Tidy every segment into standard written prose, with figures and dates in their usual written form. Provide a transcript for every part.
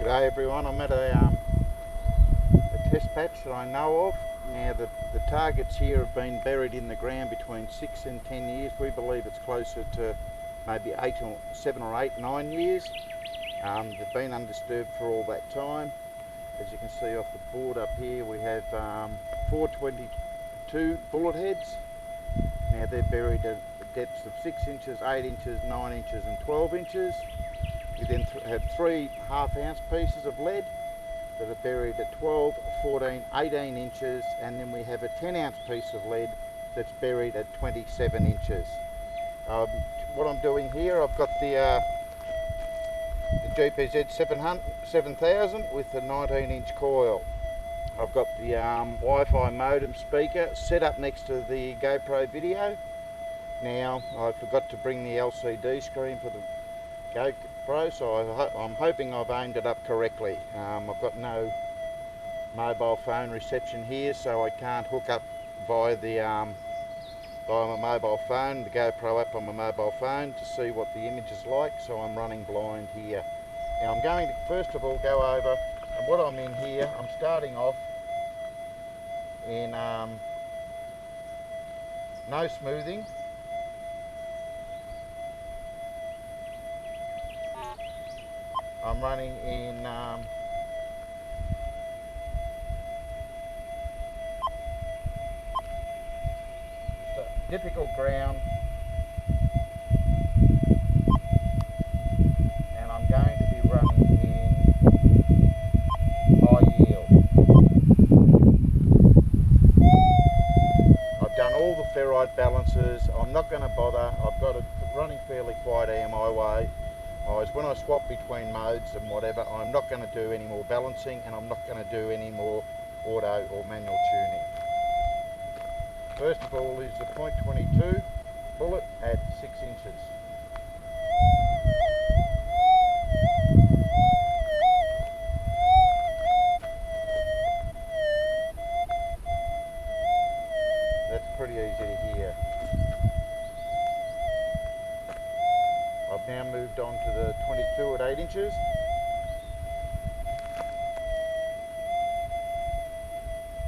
G'day everyone, I'm at a test patch that I know of. Now the targets here have been buried in the ground between 6 and 10 years. We believe it's closer to maybe 7 or 8, 9 years. They've been undisturbed for all that time. As you can see off the board up here, we have 422 bullet heads. Now they're buried at depths of 6 inches, 8 inches, 9 inches and 12 inches. We then have 3 half-ounce pieces of lead that are buried at 12, 14, 18 inches, and then we have a 10-ounce piece of lead that's buried at 27 inches. What I'm doing here, I've got the GPZ 7000 with the 19-inch coil. I've got the Wi-Fi modem speaker set up next to the GoPro video. Now, I forgot to bring the LCD screen for the GoPro, so I'm hoping I've aimed it up correctly. I've got no mobile phone reception here, so I can't hook up via my mobile phone, the GoPro app on my mobile phone, to see what the image is like, so I'm running blind here. Now I'm going to first of all go over, and what I'm in here, I'm starting off in no smoothing. I'm running in difficult ground, and I'm going to be running in high yield. I've done all the ferrite balances. I'm not going to bother. I've got it running fairly quiet EMI way. When I swap between modes and whatever, I'm not going to do any more balancing, and I'm not going to do any more auto or manual tuning. First of all is the .22 bullet at 6 inches. That's pretty easy to hear. I've now moved on to the 22 at 8 inches.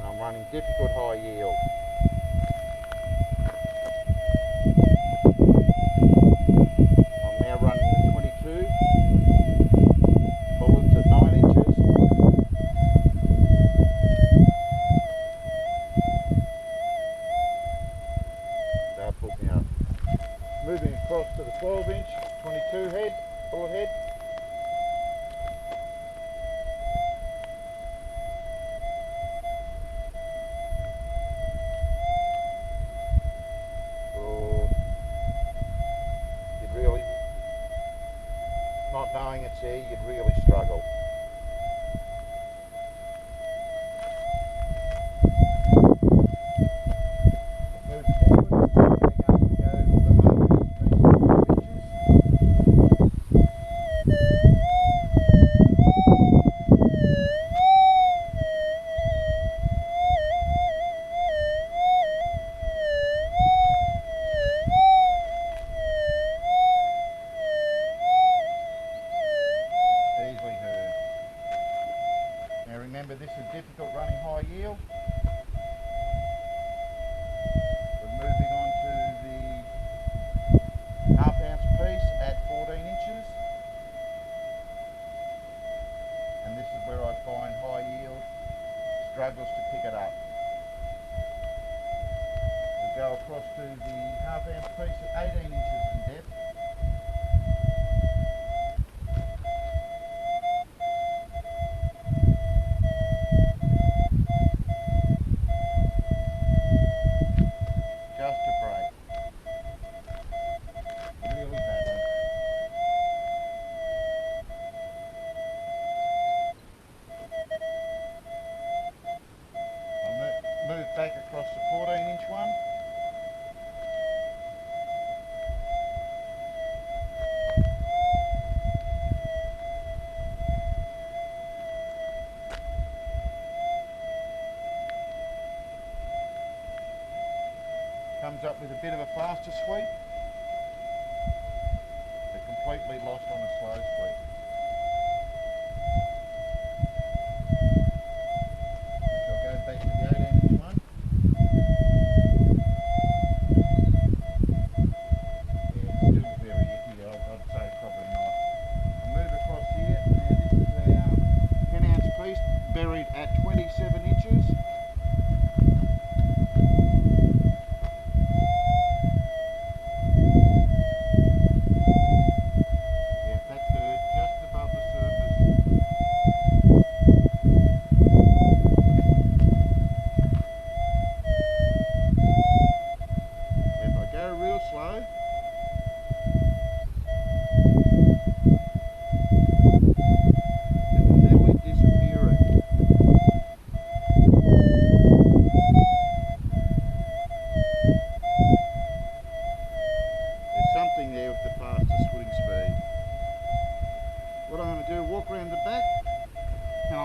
I'm running difficult high yield. I'm now running the 22 bullets at 9 inches. They'll put me up. Moving across to the 12-inch, 22 head, bullet head. Oh, you'd really, not knowing it's there, you'd really struggle. Move forward, we're going to go to the half-inch piece of 12 inches. Easily heard. Now remember, this is difficult running high yield. We're moving on to the half-ounce piece at 14 inches. And this is where I find high yield struggles to pick it up. We go across to the half-ounce piece at 18 inches in depth. Just a break. Really badly. I'll move back across the 14-inch one. Comes up with a bit of a faster sweep, but completely lost on a slow sweep.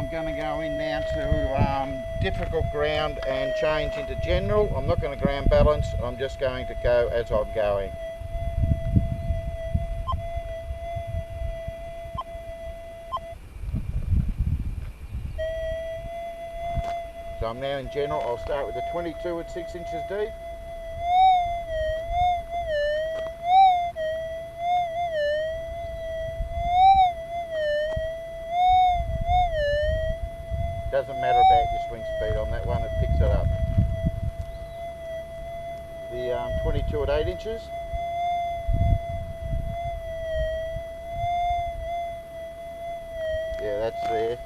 I'm going to go in now to difficult ground and change into general. I'm not going to ground balance, I'm just going to go as I'm going. So I'm now in general. I'll start with the 22 at 6 inches deep. Doesn't matter about your swing speed on that one, it picks it up. The 22 at 8 inches. Yeah, that's there.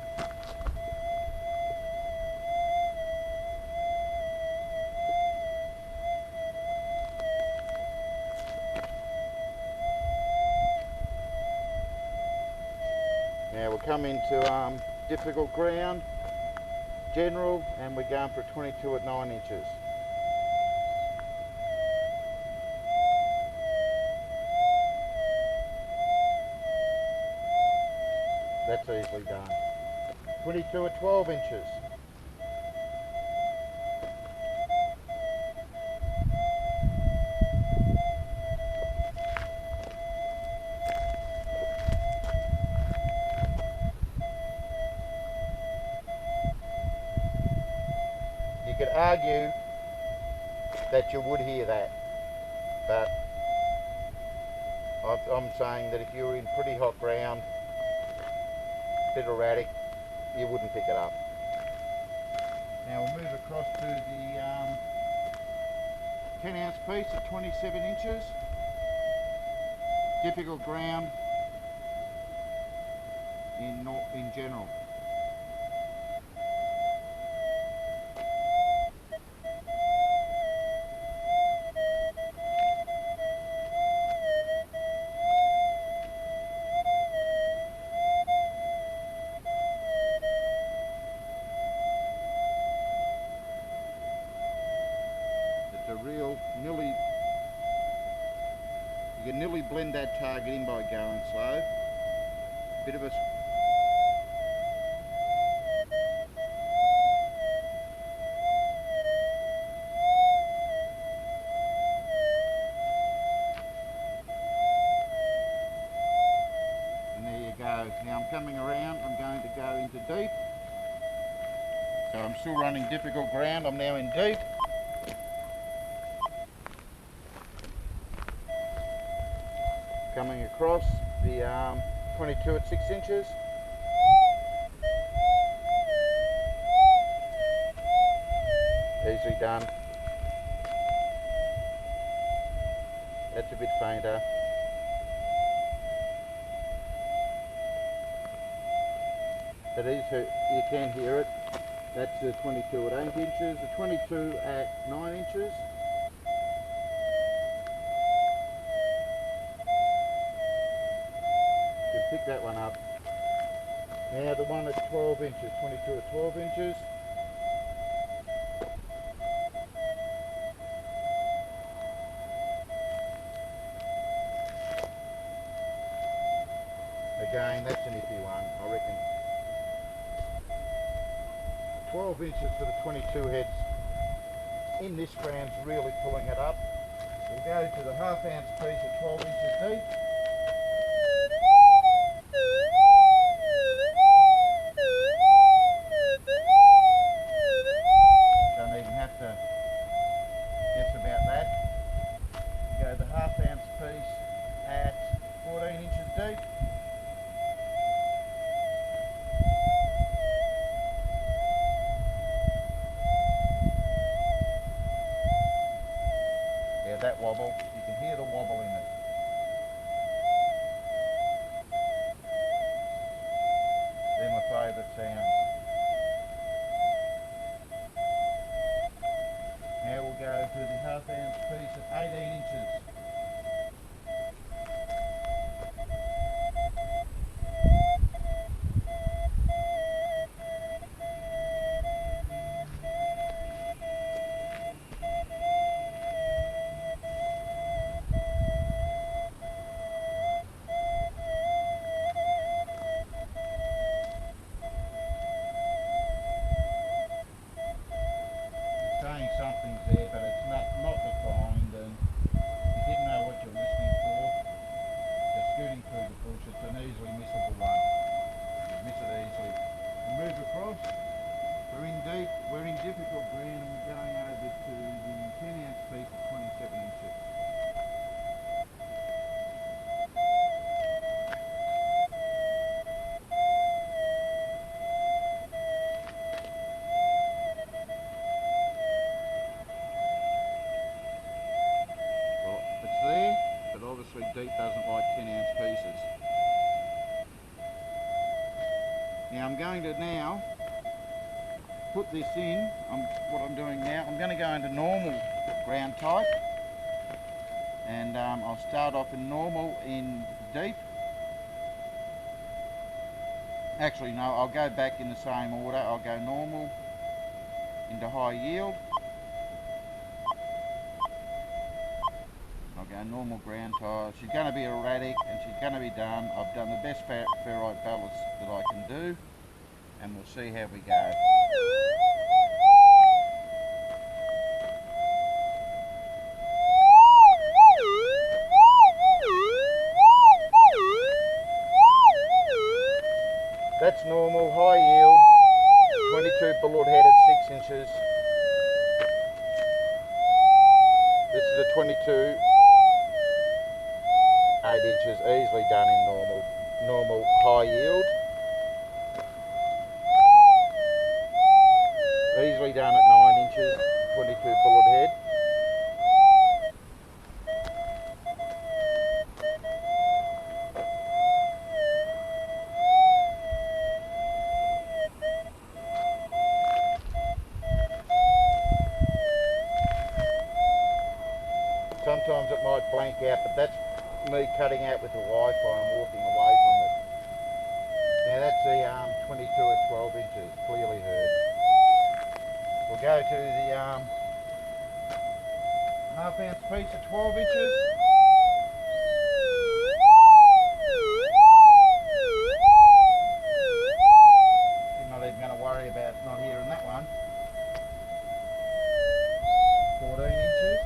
Now we'll come into difficult ground, general, and we're going for a 22 at 9 inches. That's easily done. 22 at 12 inches. You could argue that you would hear that, but I'm saying that if you were in pretty hot ground, a bit erratic, you wouldn't pick it up. Now we'll move across to the 10-ounce piece at 27 inches. Difficult ground in general. You can nearly blend that target in by going slow. Bit of a and there you go. Now I'm coming around, I'm going to go into deep. So I'm still running difficult ground, I'm now in deep. Coming across the 22 at 6 inches. Easily done. That's a bit fainter. But you can hear it. That's the 22 at 8 inches, the 22 at 9 inches. Pick that one up. Now the one at 12 inches, 22 at 12 inches. Again, that's an iffy one, I reckon. 12 inches for the 22 heads in this ground's really pulling it up. We'll go to the half-ounce piece at 12 inches deep. At 14 inches deep. Yeah, that wobble, you can hear the wobble in it. Now I'm going to now put this in. What I'm doing now, I'm going to go into normal ground type, and I'll start off in normal in deep. Actually no, I'll go back in the same order. I'll go normal into high yield. I'll go normal ground tile. She's going to be erratic and she's going to be done. I've done the best ferrite ballast that I can do, and we'll see how we go. That's normal, high yield, 22 bullet head at 6 inches. This is a 22, 8 inches, easily done in normal high yield. Easily done at 9 inches, 22 bullet head. Sometimes it might blank out, but that's me cutting out with the Wi-Fi and walking away from it. Now that's the 22 at 12 inches, clearly heard. We'll go to the half ounce piece at 12 inches. You're not even going to worry about not hearing that one. 14 inches.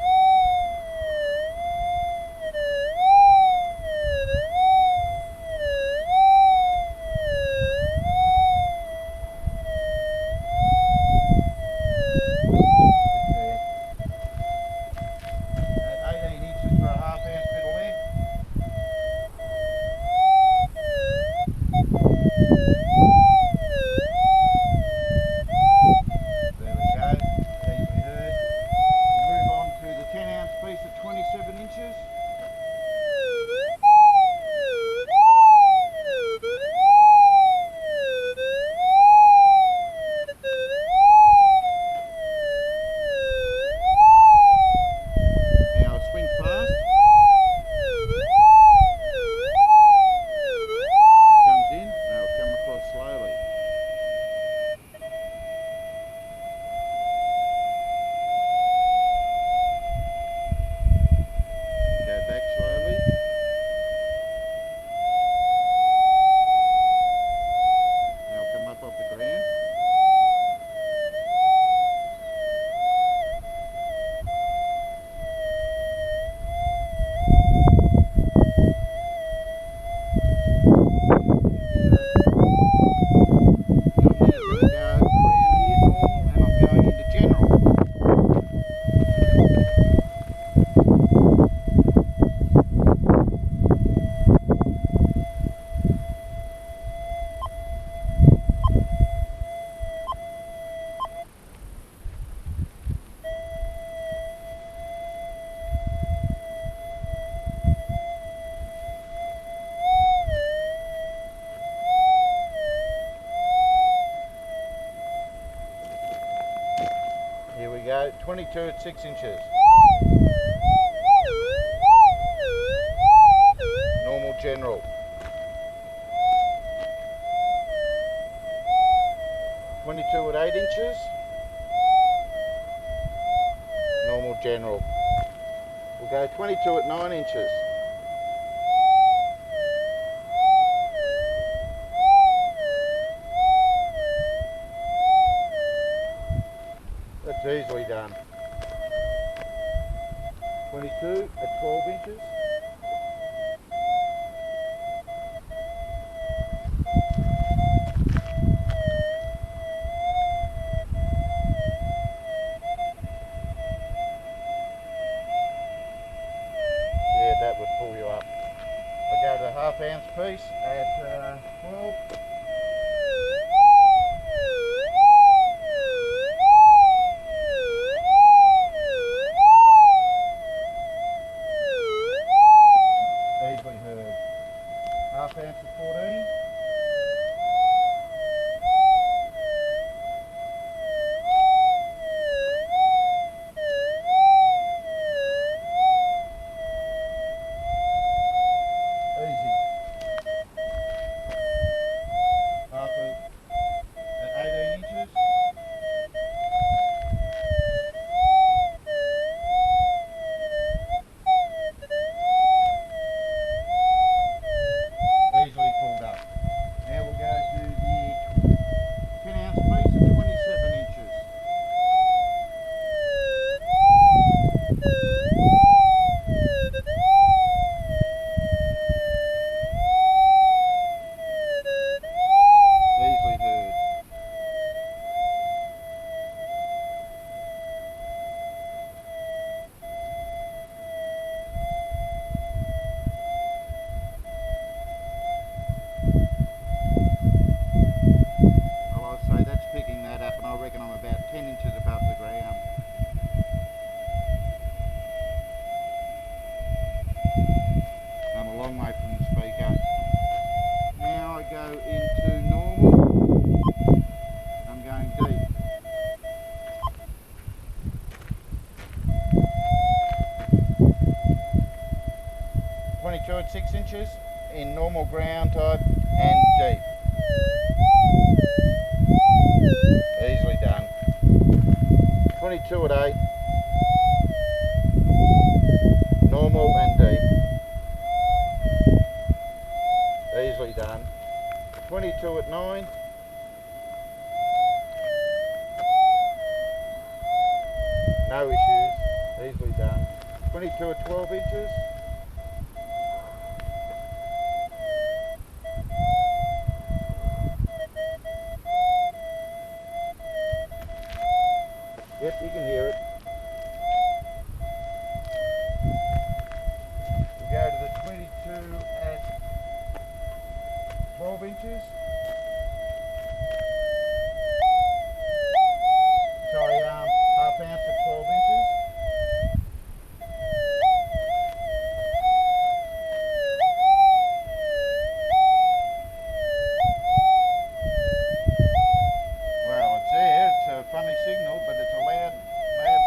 Here we go, 22 at 6 inches. Normal general. 22 at 8 inches. Normal general. We'll go 22 at 9 inches. That's easily done. 22 at 12 inches. Yeah, that would pull you up. I go to the half ounce piece at 12. in normal ground type and deep. Easily done. 22 at 8. Normal and deep. Easily done. 22 at 9. No issues. Easily done. 22 at 12 inches. Yep, you can hear it. We'll go to the 22 at 12 inches. Sorry, half ounce at 12 inches. Well, it's there. It's a funny signal, but it's a loud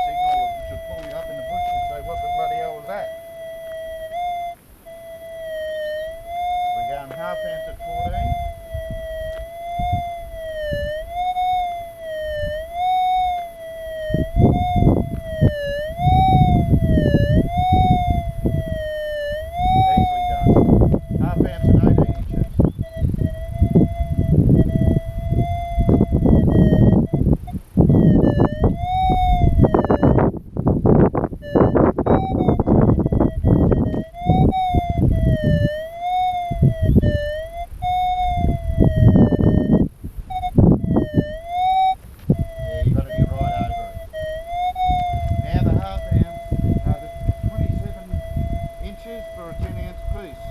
signal that should pull you up in the bush and say, what the bloody hell was that? We're going half ounce at 14. Easily done. Half ounce at 18 inches. Yeah, you've got to be right over it. Now the half ounce, the 27 inches for a 10 ounce piece.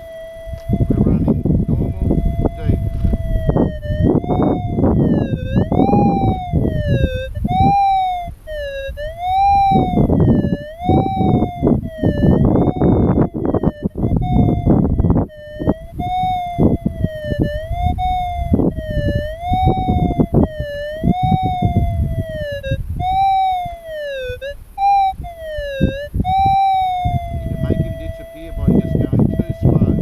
We're running normal, deep. You can make him disappear by just going too slow.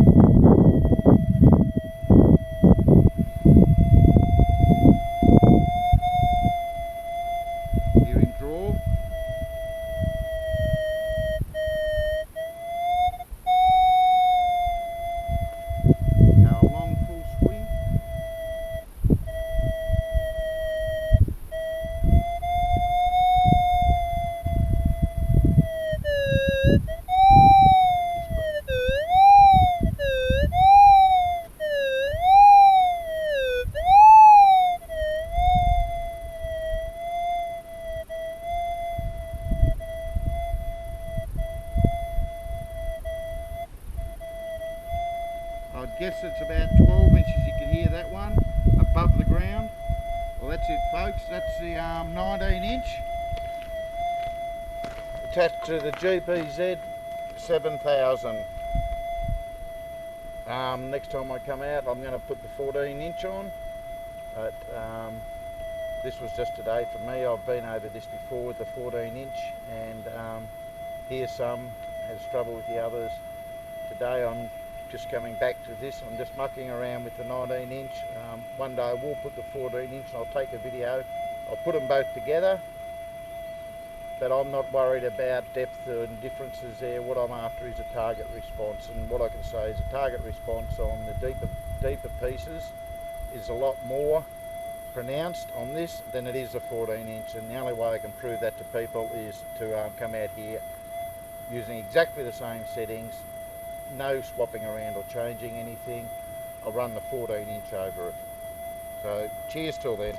Hear him draw. Now a long full swing. I'd guess it's about 12 inches, you can hear that one, above the ground. Well, that's it folks, that's the 19 inch. Attached to the GPZ 7000. Next time I come out I'm going to put the 14 inch on. But this was just today for me. I've been over this before with the 14 inch and here's some, has trouble with the others. Today I'm just coming back to this. I'm just mucking around with the 19 inch. One day I will put the 14 inch and I'll take a video. I'll put them both together, but I'm not worried about depth and differences there. What I'm after is a target response, and what I can say is a target response on the deeper pieces is a lot more pronounced on this than it is a 14 inch, and the only way I can prove that to people is to come out here using exactly the same settings, no swapping around or changing anything. I'll run the 14 inch over it. So cheers till then.